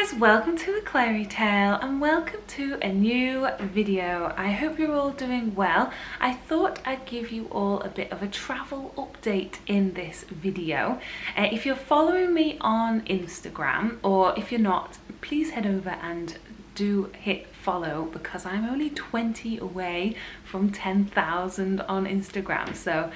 guys, welcome to aclaireytale and welcome to a new video. I hope you're all doing well. I thought I'd give you all a bit of a travel update in this video. If you're following me on Instagram, or if you're not, please head over and do hit follow because I'm only 20 away from 10,000 on Instagram, so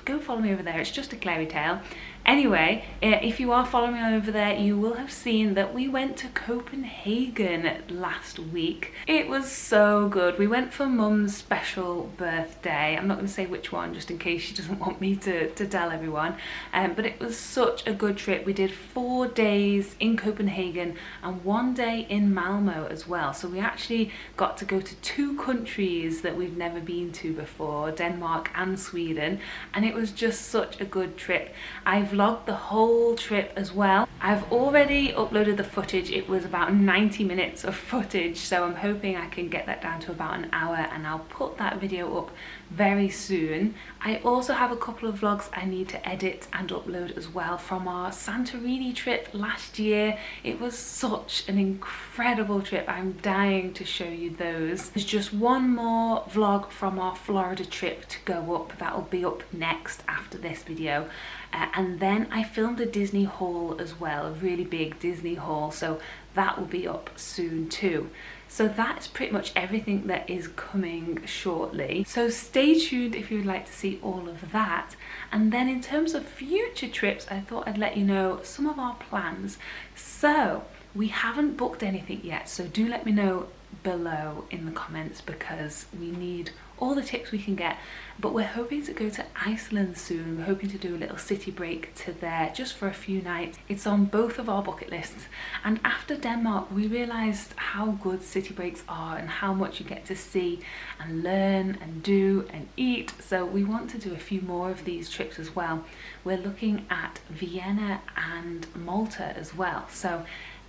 go follow me over there. It's just aclaireytale. Anyway, if you are following me over there, you will have seen that we went to Copenhagen last week. It was so good. We went for Mum's special birthday. I'm not going to say which one just in case she doesn't want me to tell everyone. But it was such a good trip. We did 4 days in Copenhagen and 1 day in Malmo as well. So we actually got to go to 2 countries that we've never been to before, Denmark and Sweden. And it was just such a good trip. I vlogged the whole trip as well. I've already uploaded the footage. It was about 90 minutes of footage, so I'm hoping I can get that down to about an hour, and I'll put that video up very soon. I also have a couple of vlogs I need to edit and upload as well from our Santorini trip last year. It was such an incredible trip. I'm dying to show you those. There's just one more vlog from our Florida trip to go up. That'll be up next after this video. And then I filmed a Disney haul as well, a really big Disney haul, so that will be up soon too. So that's pretty much everything that is coming shortly. So stay tuned if you would like to see all of that. And then in terms of future trips, I thought I'd let you know some of our plans. So we haven't booked anything yet, so do let me know below in the comments because we need all the tips we can get. But we're hoping to go to Iceland soon. We're hoping to do a little city break to there just for a few nights. It's on both of our bucket lists. And after Denmark, we realised how good city breaks are and how much you get to see and learn and do and eat. So we want to do a few more of these trips as well. We're looking at Vienna and Malta as well. So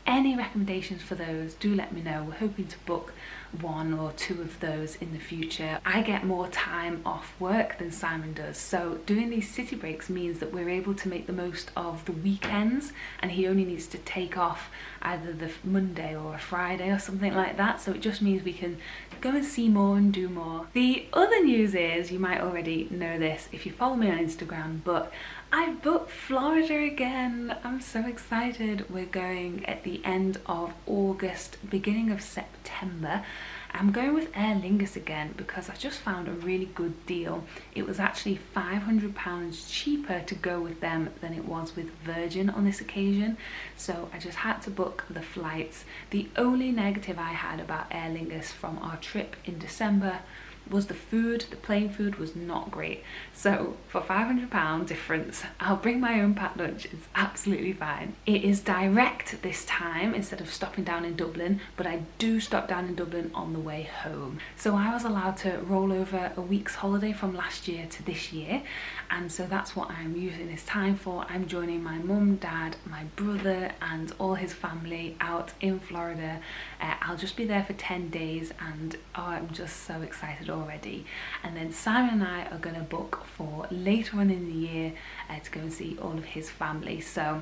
any recommendations for those, do let me know. We're hoping to book 1 or 2 of those in the future. I get more time off work than Simon does, so doing these city breaks means that we're able to make the most of the weekends, and he only needs to take off either the Monday or a Friday or something like that, so it just means we can go and see more and do more. The other news is, you might already know this if you follow me on Instagram, but I booked Florida again. I'm so excited. We're going at the end of August, beginning of September. I'm going with Aer Lingus again because I just found a really good deal. It was actually £500 cheaper to go with them than it was with Virgin on this occasion. So I just had to book the flights. The only negative I had about Aer Lingus from our trip in December was the food. The plane food was not great. So for £500 difference, I'll bring my own packed lunch. It's absolutely fine. It is direct this time instead of stopping down in Dublin, but I do stop down in Dublin on the way home. So I was allowed to roll over a week's holiday from last year to this year, and so that's what I'm using this time for. I'm joining my mum, dad, my brother and all his family out in Florida. I'll just be there for 10 days and I'm just so excited already. And then Simon and I are going to book for later on in the year to go and see all of his family. So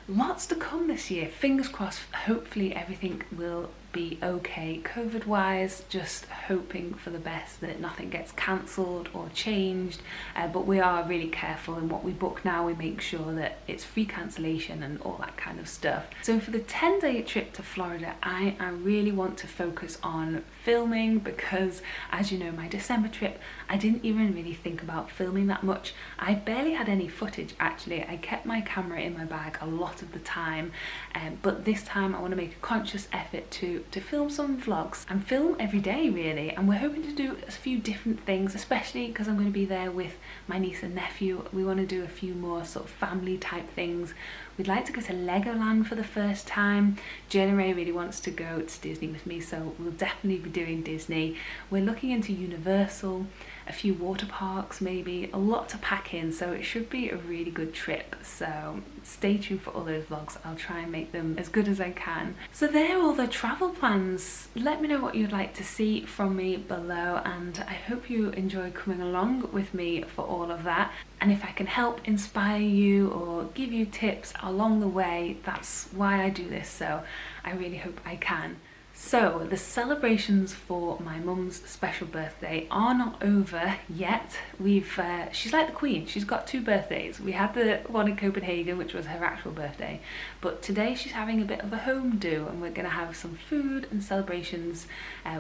lots to come this year. Fingers crossed, hopefully everything will be okay COVID wise, just hoping for the best that nothing gets cancelled or changed, but we are really careful in what we book now. We make sure that it's free cancellation and all that kind of stuff. So for the 10-day trip to Florida, I really want to focus on filming because, as you know, my December trip, I didn't even really think about filming that much. I barely had any footage actually. I kept my camera in my bag a lot of the time, but this time I want to make a conscious effort to film some vlogs and film every day really, and we're hoping to do a few different things, especially because I'm going to be there with my niece and nephew. We want to do a few more sort of family type things. We'd like to go to Legoland for the first time. Jenna really wants to go to Disney with me, so we'll definitely be doing Disney. We're looking into Universal, a few water parks maybe, a lot to pack in, so it should be a really good trip. So stay tuned for all those vlogs. I'll try and make them as good as I can. So there are all the travel plans. Let me know what you'd like to see from me below, and I hope you enjoy coming along with me for all of that. And if I can help inspire you or give you tips along the way, that's why I do this, so I really hope I can. So the celebrations for my mum's special birthday are not over yet. She's like the queen, she's got 2 birthdays. We had the one in Copenhagen, which was her actual birthday, but today she's having a bit of a home do, and we're gonna have some food and celebrations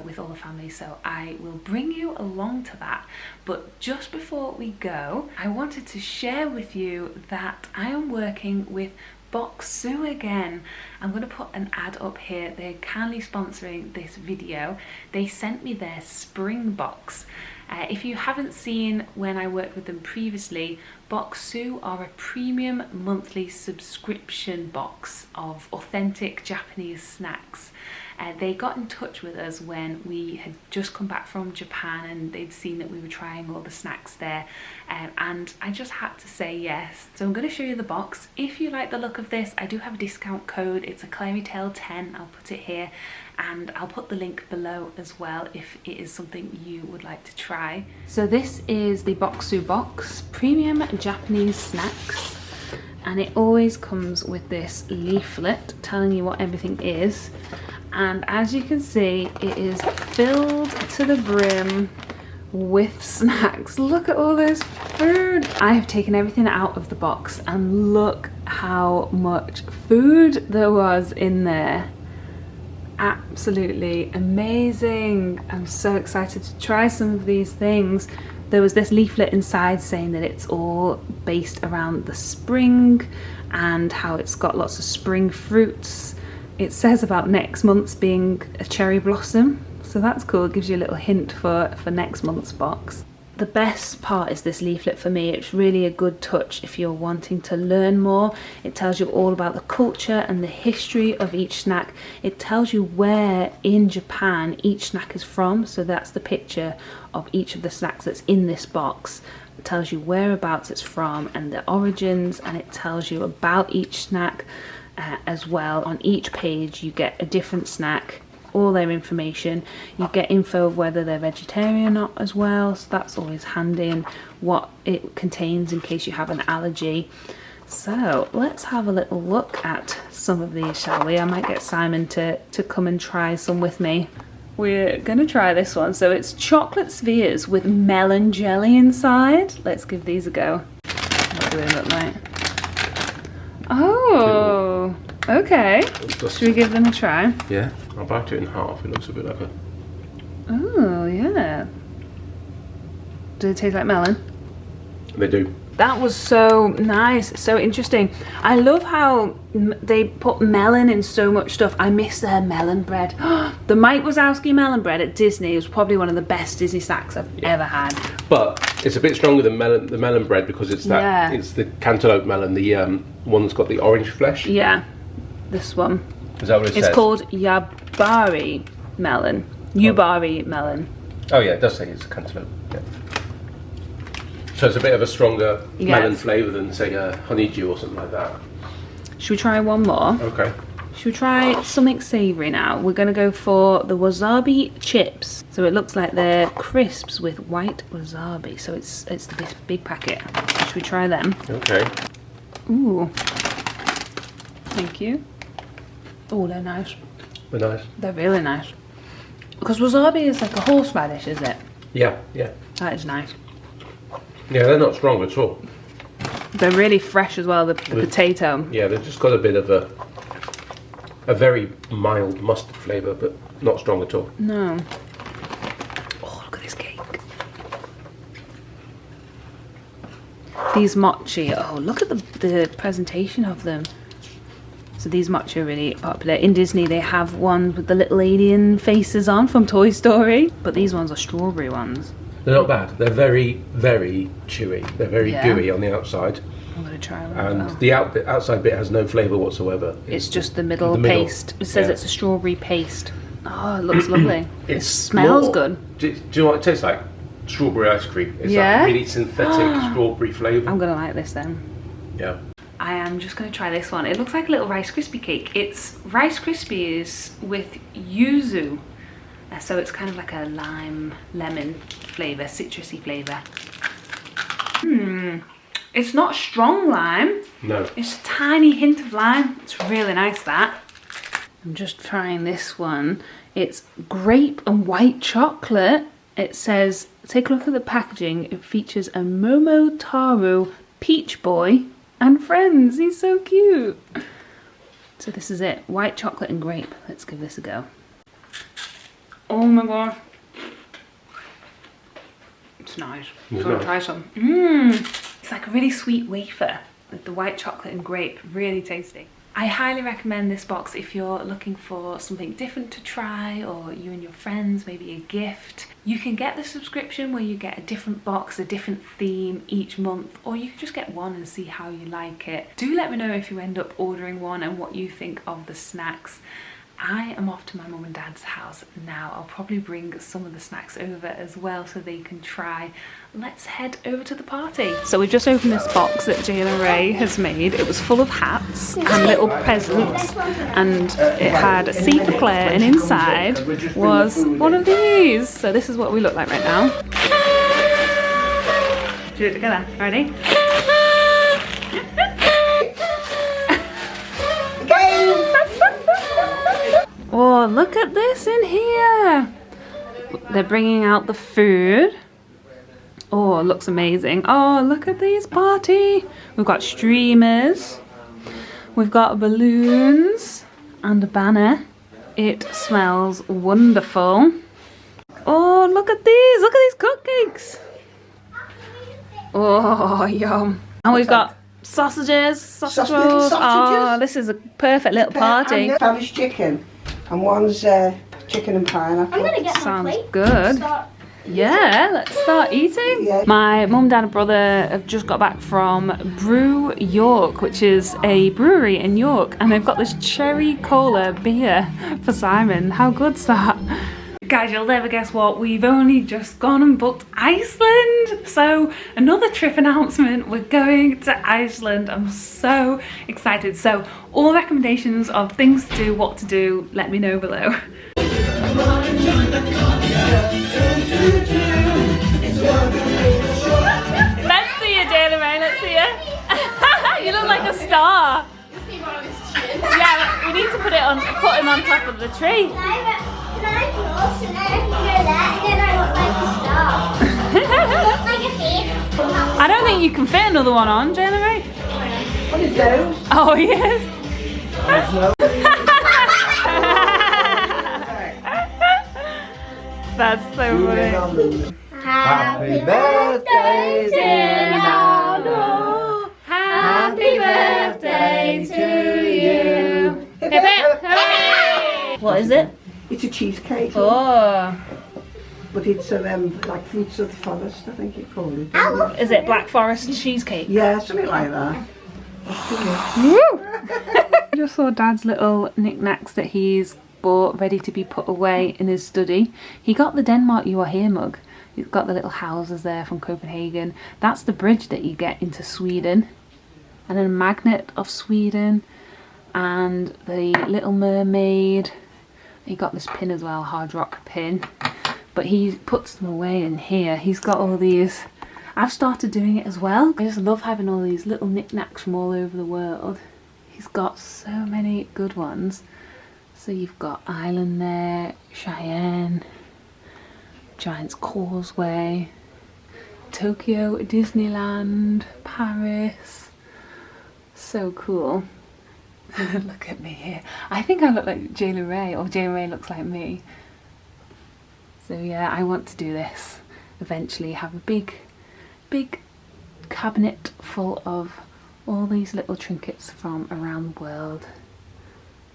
with all the family, so I will bring you along to that. But just before we go, I wanted to share with you that I am working with Boxu again. I'm going to put an ad up here. They're kindly sponsoring this video. They sent me their spring box. If you haven't seen when I worked with them previously, Boxu are a premium monthly subscription box of authentic Japanese snacks. They got in touch with us when we had just come back from Japan, and they'd seen that we were trying all the snacks there, and I just had to say yes. So I'm going to show you the box. If you like the look of this, I do have a discount code. It's aclaireytale 10. I'll put it here, and I'll put the link below as well if it is something you would like to try. So this is the Boxu Box Premium Japanese Snacks, and it always comes with this leaflet telling you what everything is. And as you can see, it is filled to the brim with snacks. Look at all this food. I have taken everything out of the box, and look how much food there was in there. Absolutely amazing. I'm so excited to try some of these things. There was this leaflet inside saying that it's all based around the spring and how it's got lots of spring fruits. It says about next month's being a cherry blossom, so that's cool. It gives you a little hint for next month's box. The best part is this leaflet for me. It's really a good touch if you're wanting to learn more. It tells you all about the culture and the history of each snack. It tells you where in Japan each snack is from, so that's the picture of each of the snacks that's in this box. It tells you whereabouts it's from and the origins, and it tells you about each snack as well. On each page you get a different snack, all their information. You get info of whether they're vegetarian or not as well, so that's always handy, and what it contains in case you have an allergy. So let's have a little look at some of these, shall we? I might get Simon to come and try some with me. We're gonna try this one. So it's chocolate spheres with melon jelly inside. Let's give these a go. What do they look like? Oh, okay. Should we give them a try? Yeah, I'll bite it in half. It looks a bit like a... Oh, yeah. Do they taste like melon? They do. That was so nice, so interesting. I love how they put melon in so much stuff. I miss their melon bread. The Mike Wazowski melon bread at Disney was probably one of the best Disney snacks I've ever had. But it's a bit stronger than the melon bread because it's that it's the cantaloupe melon, the one that's got the orange flesh. Yeah, this one. Is that what it says? It's called Yabari melon. Yubari melon. Oh yeah, it does say it's a cantaloupe. Yeah. So it's a bit of a stronger melon flavour than, say, a honeydew or something like that. Should we try one more? Okay. Should we try something savoury now? We're going to go for the wasabi chips. So it looks like they're crisps with white wasabi. So it's this big packet. Should we try them? Okay. Ooh. Thank you. Oh, they're nice. They're nice. They're really nice. Because wasabi is like a horseradish, is it? Yeah, yeah. That is nice. Yeah, they're not strong at all. They're really fresh as well, the potato. Yeah, they've just got a bit of a very mild mustard flavour, but not strong at all. No. Oh, look at this cake. These mochi, oh, look at the presentation of them. So these mochi are really popular. In Disney, they have one with the little alien faces on from Toy Story, but these ones are strawberry ones. They're not bad. They're very, very chewy. They're very gooey on the outside. I'm going to try one. And as well. the outside bit has no flavour whatsoever. It's just the middle paste. It says it's a strawberry paste. Oh, it looks lovely. It smells more, good. Do you know what it tastes like? Strawberry ice cream. It's that really synthetic strawberry flavour. I'm going to like this then. Yeah. I am just going to try this one. It looks like a little Rice Krispie cake. It's Rice Krispies with yuzu. So it's kind of like a lime, lemon flavour, citrusy flavour. It's not strong lime. No. It's a tiny hint of lime. It's really nice, that. I'm just trying this one. It's grape and white chocolate. It says, take a look at the packaging. It features a Momotaro Peach Boy and friends. He's so cute. So this is it. White chocolate and grape. Let's give this a go. Oh my god. It's nice. I'm gonna try some. It's like a really sweet wafer with the white chocolate and grape. Really tasty. I highly recommend this box if you're looking for something different to try, or you and your friends, maybe a gift. You can get the subscription where you get a different box, a different theme each month, or you can just get one and see how you like it. Do let me know if you end up ordering one and what you think of the snacks. I am off to my mum and dad's house now. I'll probably bring some of the snacks over as well so they can try. Let's head over to the party. So we've just opened this box that Jayla Ray has made. It was full of hats and little presents, and it had a C for Claire, and inside was one of these. So this is what we look like right now. Do it together. Ready? Oh, look at this in here. They're bringing out the food. Oh, it looks amazing. Oh, look at these party. We've got streamers. We've got balloons and a banner. It smells wonderful. Oh, look at these. Look at these cupcakes. Oh, yum. And we've got sausages, sausage rolls. Oh, this is a perfect little party. Spanish chicken. And one's chicken and pineapple. I'm gonna get my Sounds plate. good. Yeah, let's start eating. Yeah. My mum, dad and brother have just got back from Brew York, which is a brewery in York, and they've got this cherry cola beer for Simon. How good's that? Guys, you'll never guess what, we've only just gone and booked Iceland. So another trip announcement, we're going to Iceland. I'm so excited. So all recommendations of things to do, what to do, let me know below. Let's see you, Jayla Ray, let's see you. You look like a star. Yeah, we need to put him on top of the tree. I don't think you can fit another one on, Jayla Ray. What is those? Oh, he is. That's so funny. Happy birthday, dear Nano. Happy birthday to you. Hip hip hooray! What is it? It's a cheesecake. Oh. But it's like fruits of the forest, I think you call it. Is it Black Forest cheesecake? Yeah, something like that. I just saw Dad's little knickknacks that he's bought ready to be put away in his study. He got the Denmark You Are Here mug. He's got the little houses there from Copenhagen. That's the bridge that you get into Sweden. And then a magnet of Sweden. And the Little Mermaid. He got this pin as well, hard rock pin. But he puts them away in here. He's got all these. I've started doing it as well. I just love having all these little knickknacks from all over the world. He's got so many good ones. So you've got Ireland there, Cheyenne, Giant's Causeway, Tokyo, Disneyland, Paris. So cool. Look at me here. I think I look like Jayla Ray, or Jayla Ray looks like me. So yeah, I want to do this eventually, have a big cabinet full of all these little trinkets from around the world.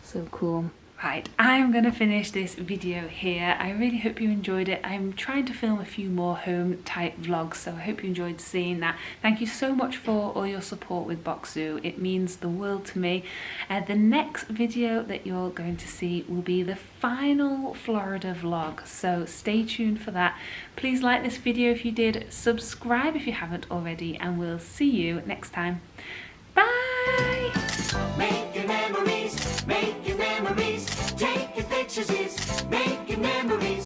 So cool. Right, I'm going to finish this video here. I really hope you enjoyed it. I'm trying to film a few more home type vlogs, so I hope you enjoyed seeing that. Thank you so much for all your support with Boxu. It means the world to me. The next video that you're going to see will be the final Florida vlog, so stay tuned for that. Please like this video if you did, subscribe if you haven't already, and we'll see you next time.